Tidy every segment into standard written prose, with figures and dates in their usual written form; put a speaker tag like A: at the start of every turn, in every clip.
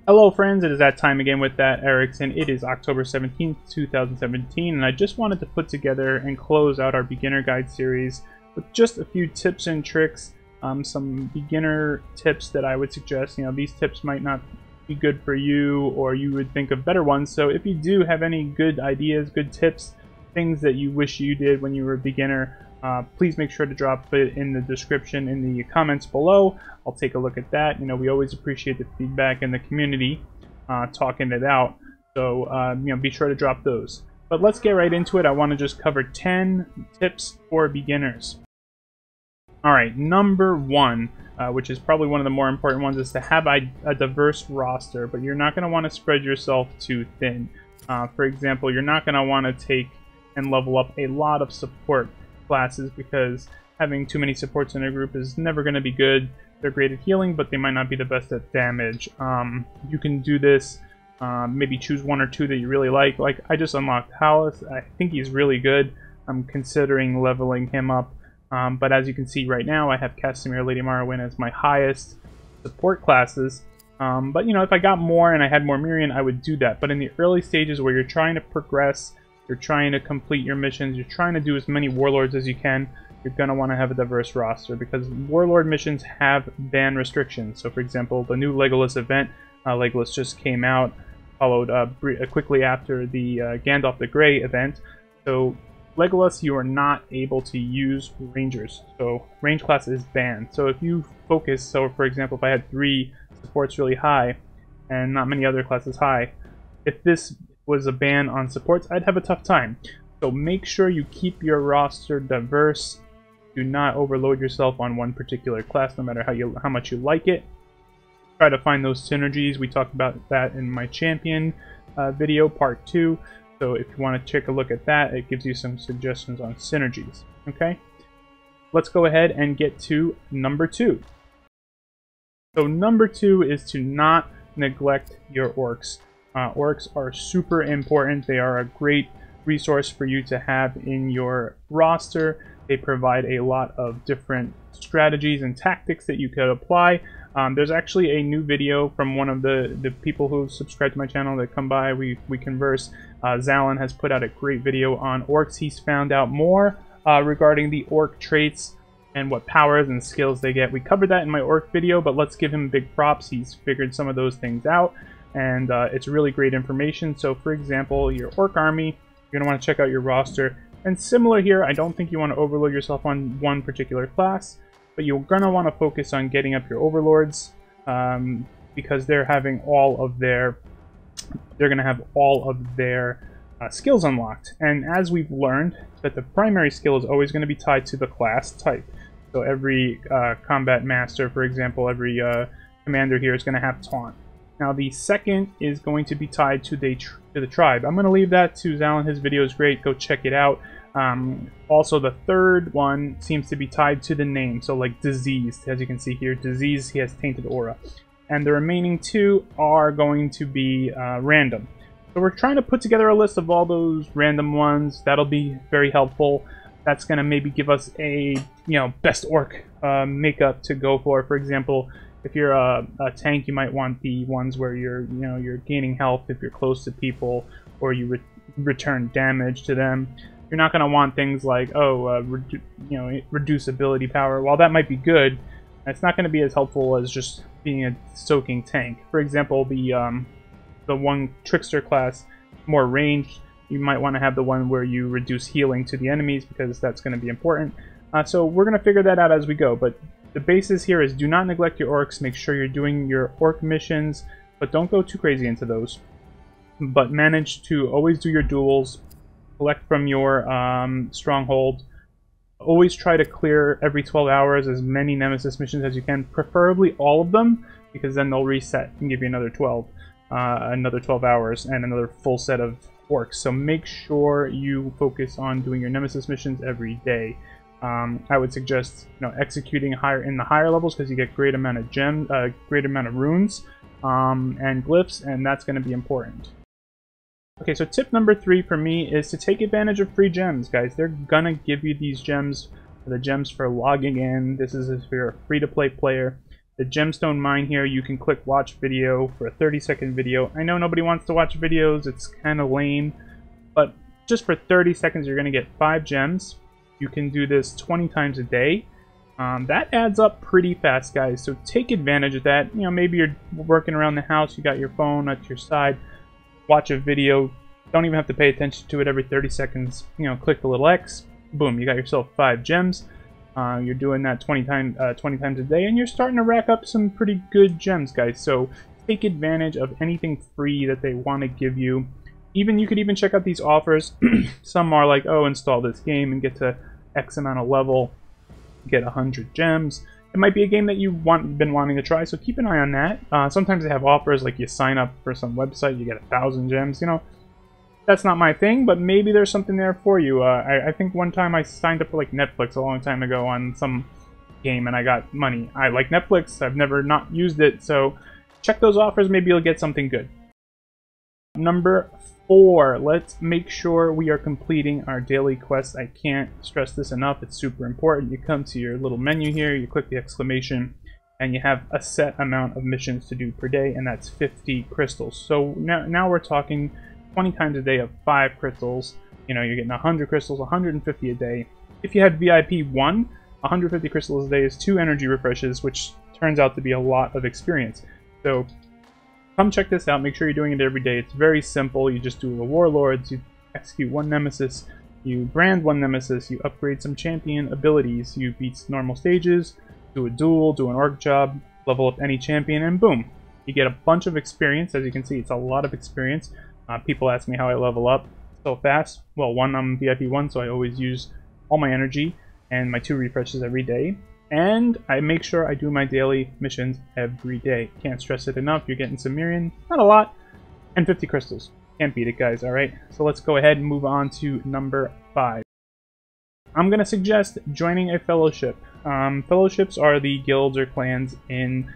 A: Hello friends, it is that time again with that Erickson. It is October 17th, 2017, and I just wanted to put together and close out our beginner guide series with just a few tips and tricks, some beginner tips that I would suggest. You know, these tips might not be good for you, or you would think of better ones. So if you do have any good ideas, good tips, things that you wish you did when you were a beginner, please make sure to drop it in the description in the comments below. I'll take a look at that. You know, we always appreciate the feedback in the community, talking it out. So, you know, be sure to drop those. But let's get right into it. I want to just cover 10 tips for beginners. Alright, number one, which is probably one of the more important ones, is to have a diverse roster, but you're not going to want to spread yourself too thin. For example, you're not going to want to take and level up a lot of support classes, because having too many supports in a group is never going to be good. They're great at healing, but they might not be the best at damage. You can do this, maybe choose one or two that you really like. Like, I just unlocked Hallis. I think he's really good. I'm considering leveling him up. But as you can see right now, I have Casimir, Lady Morrowind as my highest support classes. But, you know, if I got more and I had more Mirian, I would do that. But in the early stages where you're trying to progress, you're trying to complete your missions, you're trying to do as many Warlords as you can, you're going to want to have a diverse roster, because Warlord missions have ban restrictions. So for example, the new Legolas event, Legolas just came out, followed quickly after the Gandalf the Grey event. So Legolas, you are not able to use Rangers, so range class is banned. So if you focus, so for example, if I had 3 supports really high and not many other classes high, if this was a ban on supports, I'd have a tough time. So make sure you keep your roster diverse. Do not overload yourself on one particular class, no matter how much you like it. Try to find those synergies. We talked about that in my champion video, part 2. So if you want to take a look at that, it gives you some suggestions on synergies. Okay? Let's go ahead and get to number 2. So number 2 is to not neglect your orcs. Orcs are super important. They are a great resource for you to have in your roster. They provide a lot of different strategies and tactics that you could apply. There's actually a new video from one of the people who subscribe to my channel that come by. We converse. Zalon has put out a great video on orcs. He's found out more regarding the orc traits and what powers and skills they get. We covered that in my orc video, but let's give him big props. He's figured some of those things out, and it's really great information. So for example, your orc army, you're going to want to check out your roster. And similar here, I don't think you want to overload yourself on one particular class, but you're going to want to focus on getting up your overlords, because they're having all of their, they're going to have all of their skills unlocked. And as we've learned, that the primary skill is always going to be tied to the class type. So every combat master, for example, every commander here is going to have taunt. Now the second is going to be tied to the tribe. I'm going to leave that to Zalon. His video is great. Go check it out. Also, the third one seems to be tied to the name. So like disease, as you can see here, disease, he has tainted aura. And the remaining 2 are going to be random. So we're trying to put together a list of all those random ones. That'll be very helpful. That's going to maybe give us a, you know, best orc makeup to go for. For example, if you're a tank, you might want the ones where you're gaining health if you're close to people, or you return damage to them. You're not going to want things like, reduce ability power. While that might be good, it's not going to be as helpful as just being a soaking tank. For example, the one trickster class, more ranged, you might want to have the one where you reduce healing to the enemies, because that's going to be important. So we're going to figure that out as we go, but the basis here is do not neglect your orcs. Make sure you're doing your orc missions, but don't go too crazy into those. But manage to always do your duels, collect from your stronghold. Always try to clear every 12 hours as many Nemesis missions as you can, preferably all of them, because then they'll reset and give you another 12 hours and another full set of orcs. So make sure you focus on doing your Nemesis missions every day. I would suggest, executing in the higher levels, because you get great amount of great amount of runes and glyphs, and that's going to be important. Okay, so tip number 3 for me is to take advantage of free gems, guys. They're gonna give you these gems, the gems for logging in. This is if you're a free-to-play player. The gemstone mine here, you can click watch video for a 30-second video. I know nobody wants to watch videos, it's kind of lame, but just for 30 seconds you're going to get 5 gems. You can do this 20 times a day. That adds up pretty fast, guys, so take advantage of that. You know, maybe you're working around the house, you got your phone at your side, watch a video, don't even have to pay attention to it every 30 seconds. You know, click the little X, boom, you got yourself 5 gems. You're doing that 20 times a day, and you're starting to rack up some pretty good gems, guys. So take advantage of anything free that they want to give you. You could even check out these offers. Some are like, oh, install this game and get to X amount of level, get 100 gems. It might be a game that you've been wanting to try, so keep an eye on that. Sometimes they have offers like you sign up for some website, you get 1,000 gems. You know, that's not my thing, but maybe there's something there for you. I think one time I signed up for like Netflix a long time ago on some game and I got money. I like Netflix, I've never not used it, so check those offers, maybe you'll get something good. Number 4, let's make sure we are completing our daily quest. I can't stress this enough, it's super important. You come to your little menu here, you click the exclamation, and you have a set amount of missions to do per day, and that's 50 crystals. So now we're talking 20 times a day of 5 crystals. You know, you're getting 100 crystals, 150 a day. If you had VIP 1, 150 crystals a day is 2 energy refreshes, which turns out to be a lot of experience. So come check this out, make sure you're doing it every day. It's very simple. You just do the warlords, you execute 1 nemesis, you brand 1 nemesis, you upgrade some champion abilities, you beat normal stages, do a duel, do an orc job, level up any champion, and boom, you get a bunch of experience. As you can see, it's a lot of experience. People ask me how I level up so fast. Well, one, I'm VIP 1, so I always use all my energy and my 2 refreshes every day. And I make sure I do my daily missions every day. Can't stress it enough. You're getting some Mirian, not a lot, and 50 crystals. Can't beat it, guys, alright? So let's go ahead and move on to number 5. I'm going to suggest joining a fellowship. Fellowships are the guilds or clans in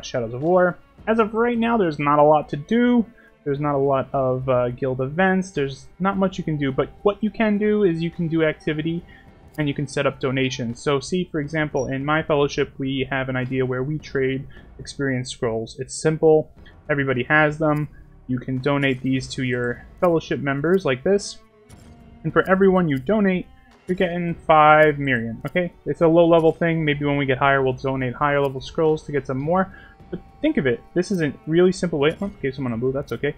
A: Shadows of War. As of right now, there's not a lot to do. There's not a lot of guild events. There's not much you can do, but what you can do is you can do activity and you can set up donations. So see, for example, in my fellowship, we have an idea where we trade experience scrolls. It's simple. Everybody has them. You can donate these to your fellowship members like this. And for everyone you donate, you're getting 5 Mirian, okay? It's a low-level thing. Maybe when we get higher, we'll donate higher-level scrolls to get some more. But think of it, this is a really simple way. Oh, gave someone a blue, that's okay.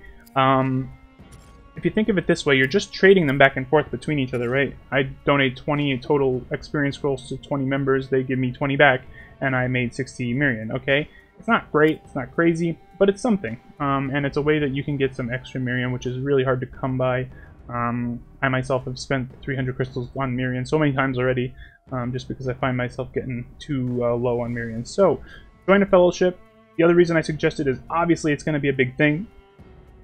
A: If you think of it this way, you're just trading them back and forth between each other, right? I donate 20 total experience scrolls to 20 members, they give me 20 back, and I made 60 Mirian, okay? It's not great, it's not crazy, but it's something. And it's a way that you can get some extra Mirian, which is really hard to come by. I myself have spent 300 crystals on Mirian so many times already, just because I find myself getting too low on Mirian. So, join a fellowship. The other reason I suggest it is obviously it's going to be a big thing.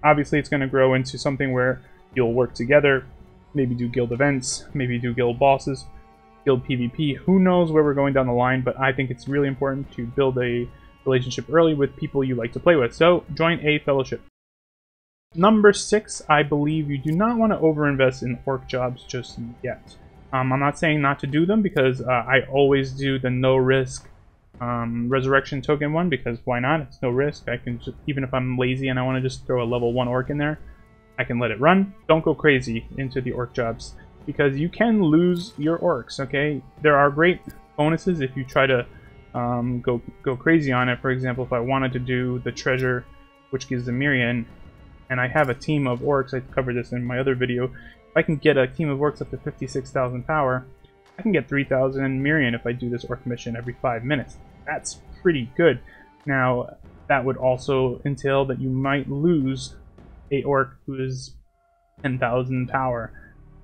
A: Obviously it's going to grow into something where you'll work together, maybe do guild events, maybe do guild bosses, guild PvP. Who knows where we're going down the line, but I think it's really important to build a relationship early with people you like to play with. So join a fellowship. Number 6, I believe you do not want to overinvest in orc jobs just yet. I'm not saying not to do them because I always do the no risk resurrection token one, because why not? It's no risk. I can just, even if I'm lazy and I want to just throw a level 1 orc in there, I can let it run. Don't go crazy into the orc jobs because you can lose your orcs, okay? There are great bonuses if you try to go crazy on it. For example, if I wanted to do the treasure which gives the Mirian, and I have a team of orcs, I covered this in my other video, if I can get a team of orcs up to 56,000 power, I can get 3,000 Mirian if I do this orc mission every 5 minutes. That's pretty good. Now, that would also entail that you might lose a orc who is 10,000 power.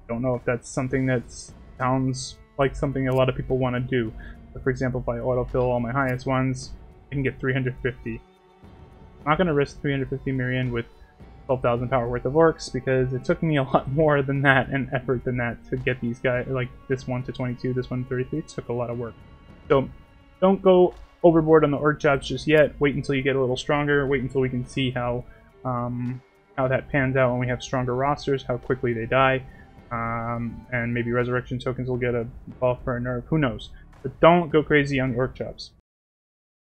A: Don't know if that's something that sounds like something a lot of people want to do. But for example, if I autofill all my highest ones, I can get 350. I'm not going to risk 350 Mirian with 12,000 power worth of orcs because it took me a lot more than that and effort than that to get these guys, like this one to 22, this one to 33. It took a lot of work. So don't go overboard on the orc jobs just yet. Wait until you get a little stronger. Wait until we can see how that pans out when we have stronger rosters, how quickly they die, and maybe resurrection tokens will get a buff or a nerf. Who knows? But don't go crazy on the orc jobs.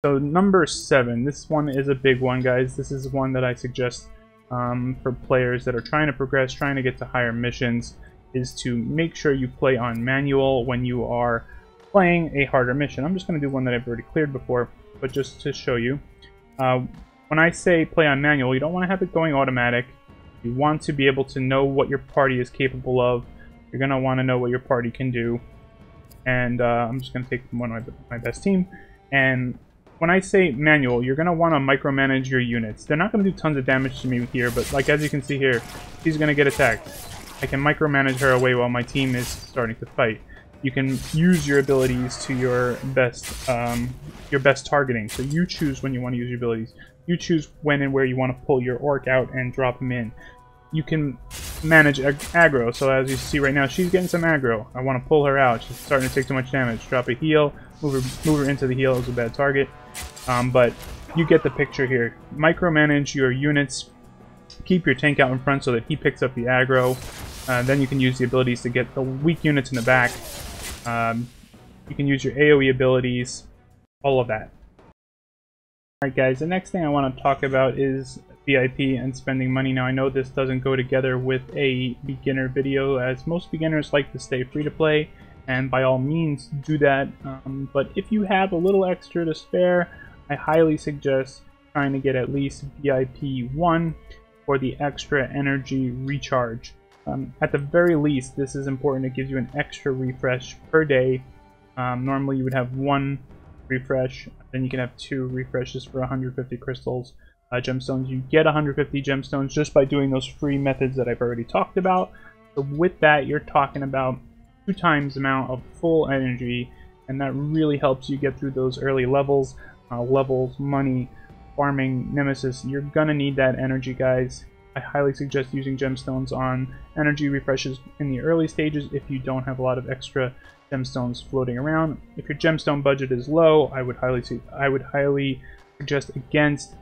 A: So number 7, this one is a big one, guys. This is one that I suggest for players that are trying to progress, trying to get to higher missions, is to make sure you play on manual when you are playing a harder mission. I'm just going to do one that I've already cleared before, but just to show you. When I say play on manual, you don't want to have it going automatic. You want to be able to know what your party is capable of. You're going to want to know what your party can do. And I'm just going to take one of my best team. And when I say manual, you're going to want to micromanage your units. They're not going to do tons of damage to me here, but like as you can see here, she's going to get attacked. I can micromanage her away while my team is starting to fight. You can use your abilities to your best targeting. So you choose when you want to use your abilities. You choose when and where you want to pull your orc out and drop him in. You can manage aggro. So as you see right now, she's getting some aggro. I want to pull her out. She's starting to take too much damage. Drop a heal. Move her into the heal. Is a bad target. But you get the picture here. Micromanage your units. Keep your tank out in front so that he picks up the aggro. Then you can use the abilities to get the weak units in the back. You can use your AoE abilities. All of that. Alright guys, the next thing I want to talk about is VIP and spending money. Now I know this doesn't go together with a beginner video, as most beginners like to stay free to play, and by all means do that. But if you have a little extra to spare, I highly suggest trying to get at least VIP 1 for the extra energy recharge. At the very least, this is important. It gives you an extra refresh per day. Normally you would have 1 refresh, then you can have 2 refreshes for 150 crystals. Gemstones, you get 150 gemstones just by doing those free methods that I've already talked about. So with that, you're talking about 2 times the amount of full energy, and that really helps you get through those early levels. Money, farming, nemesis. You're gonna need that energy, guys. I highly suggest using gemstones on energy refreshes in the early stages if you don't have a lot of extra gemstones floating around. If your gemstone budget is low, I would highly suggest against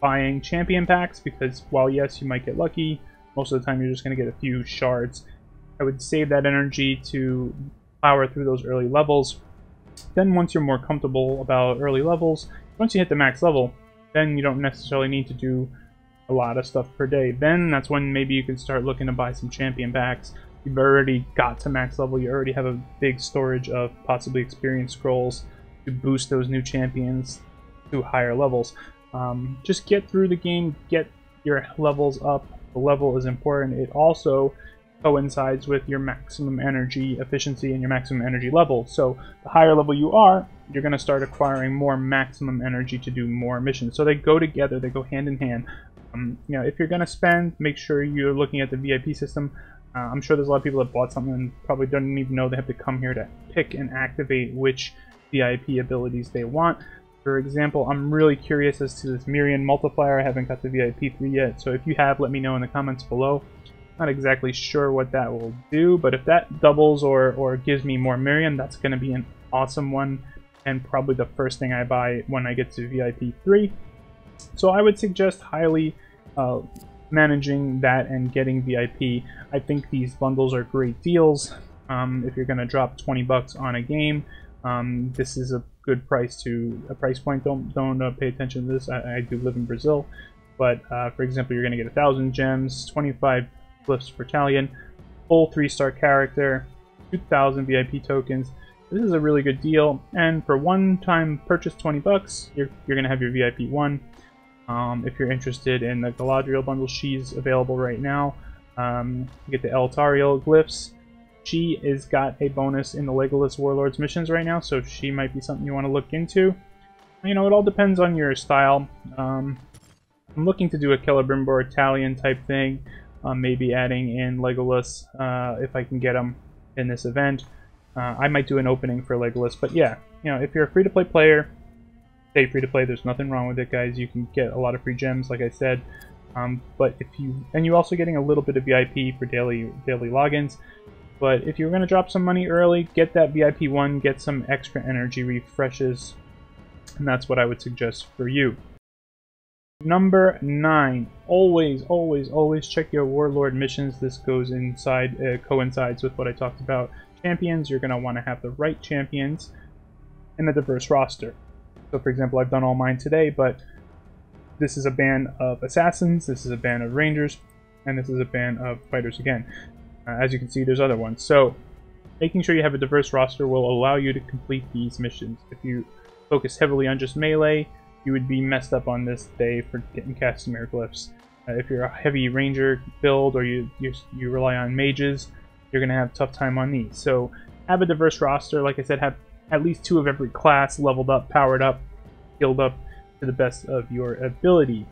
A: buying champion packs, because while yes, you might get lucky, most of the time you're just going to get a few shards. I would save that energy to power through those early levels. Then once you're more comfortable about early levels, once you hit the max level, then you don't necessarily need to do a lot of stuff per day. Then that's when maybe you can start looking to buy some champion packs. You've already got to max level, you already have a big storage of possibly experience scrolls to boost those new champions to higher levels. Just get through the game, get your levels up. The level is important. It also coincides with your maximum energy efficiency and your maximum energy level. So the higher level you are, you're going to start acquiring more maximum energy to do more missions. So they go together, they go hand in hand. If you're going to spend, make sure you're looking at the VIP system. I'm sure there's a lot of people that bought something and probably don't even know they have to come here to pick and activate which VIP abilities they want. For example, I'm really curious as to this Miriam multiplier. I haven't got the VIP 3 yet, so if you have, let me know in the comments below. Not exactly sure what that will do, but if that doubles or gives me more Miriam, that's going to be an awesome one, and probably the first thing I buy when I get to VIP 3. So I would suggest highly managing that and getting VIP. I think these bundles are great deals. If you're going to drop 20 bucks on a game, this is a good price point. Don't pay attention to this. I do live in Brazil, but for example, you're going to get 1,000 gems, 25 glyphs per battalion, full 3-star character, 2,000 VIP tokens. This is a really good deal, and for one-time purchase 20 bucks, you're going to have your VIP 1. If you're interested in the Galadriel bundle, she's available right now. You get the Eltariel glyphs. She is got a bonus in the Legolas Warlord Missions right now, so she might be something you want to look into. You know, it all depends on your style. I'm looking to do a Celebrimbor Italian type thing, maybe adding in Legolas if I can get him in this event. I might do an opening for Legolas, but yeah, you know, if you're a free-to-play player, stay free-to-play. There's nothing wrong with it, guys. You can get a lot of free gems, like I said. But if you're also getting a little bit of VIP for daily logins. But if you're going to drop some money early, get that VIP 1, get some extra energy refreshes, and that's what I would suggest for you. Number 9, always check your Warlord missions. This goes inside, coincides with what I talked about. Champions, you're going to want to have the right champions in a diverse roster. So for example, I've done all mine today, but this is a band of assassins, this is a band of rangers, and this is a band of fighters again. As you can see, there's other ones. So making sure you have a diverse roster will allow you to complete these missions. If you focus heavily on just melee, you would be messed up on this day for getting casting glyphs. If you're a heavy ranger build or you rely on mages, you're going to have a tough time on these. So have a diverse roster. Like I said, have at least 2 of every class leveled up, powered up, skilled up to the best of your ability.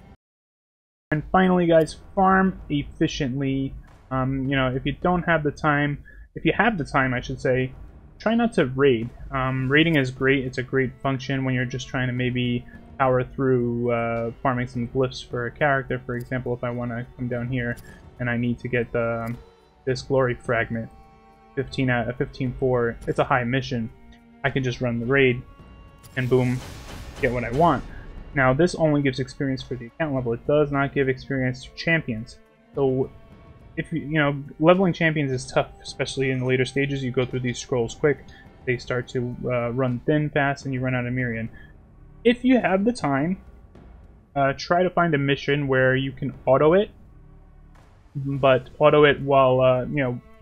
A: And finally, guys, farm efficiently. If you don't have the time, if you have the time, I should say, try not to raid. Raiding is great. It's a great function when you're just trying to maybe power through farming some glyphs for a character. For example, if I want to come down here and I need to get this glory fragment, 15 out of 15-4, it's a high mission. I can just run the raid and boom, get what I want. Now this only gives experience for the account level. It does not give experience to champions. So if leveling champions is tough, especially in the later stages. You go through these scrolls quick, they start to run thin fast, and you run out of Mirian. If you have the time, try to find a mission where you can auto it, but auto it while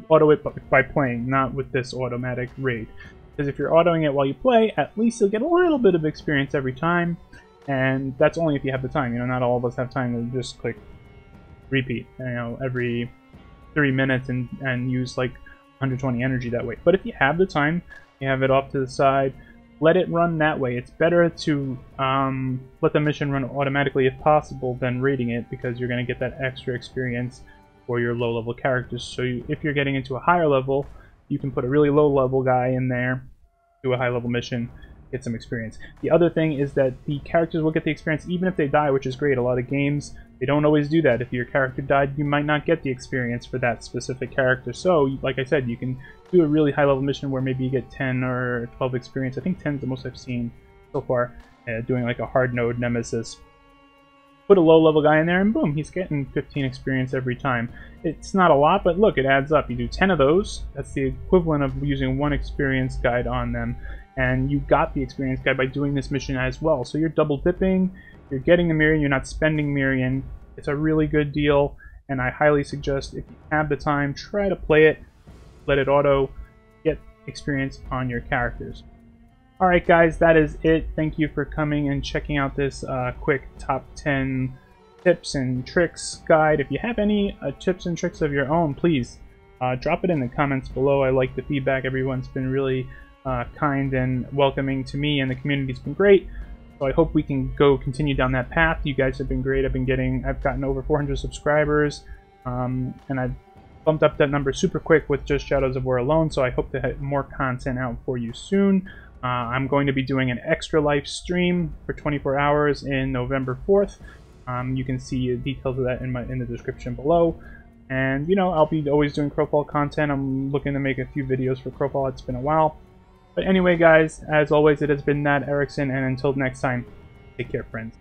A: auto it by playing, not with this automatic raid. Because if you're autoing it while you play, at least you'll get a little bit of experience every time, and that's only if you have the time. Not all of us have time to just click repeat, every 3 minutes and use like 120 energy that way. But if you have the time, you have it off to the side, let it run that way. It's better to let the mission run automatically if possible than raiding it, because you're going to get that extra experience for your low level characters. So if you're getting into a higher level, you can put a really low level guy in there, do a high level mission, get some experience. The other thing is that the characters will get the experience even if they die, which is great. A lot of games, they don't always do that. If your character died, you might not get the experience for that specific character. So, like I said, you can do a really high level mission where maybe you get 10 or 12 experience. I think 10 is the most I've seen so far, doing like a hard node nemesis. Put a low level guy in there and boom, he's getting 15 experience every time. It's not a lot, but look, it adds up. You do 10 of those, that's the equivalent of using 1 experience guide on them. And you got the experience guide by doing this mission as well. So you're double dipping, you're getting the Mirian, you're not spending Mirian. It's a really good deal, and I highly suggest if you have the time, try to play it, let it auto, get experience on your characters. Alright guys, that is it. Thank you for coming and checking out this quick top 10 tips and tricks guide. If you have any tips and tricks of your own, please drop it in the comments below. I like the feedback. Everyone's been really kind and welcoming to me, and the community's been great. So I hope we can continue down that path. You guys have been great. I've gotten over 400 subscribers, and I've bumped up that number super quick with just Shadows of War alone. So I hope to have more content out for you soon. I'm going to be doing an extra life stream for 24 hours in November 4th. You can see details of that in the description below. And I'll be always doing Crowfall content. I'm looking to make a few videos for Crowfall. It's been a while. But anyway, guys, as always, it has been Nat Erickson, and until next time, take care, friends.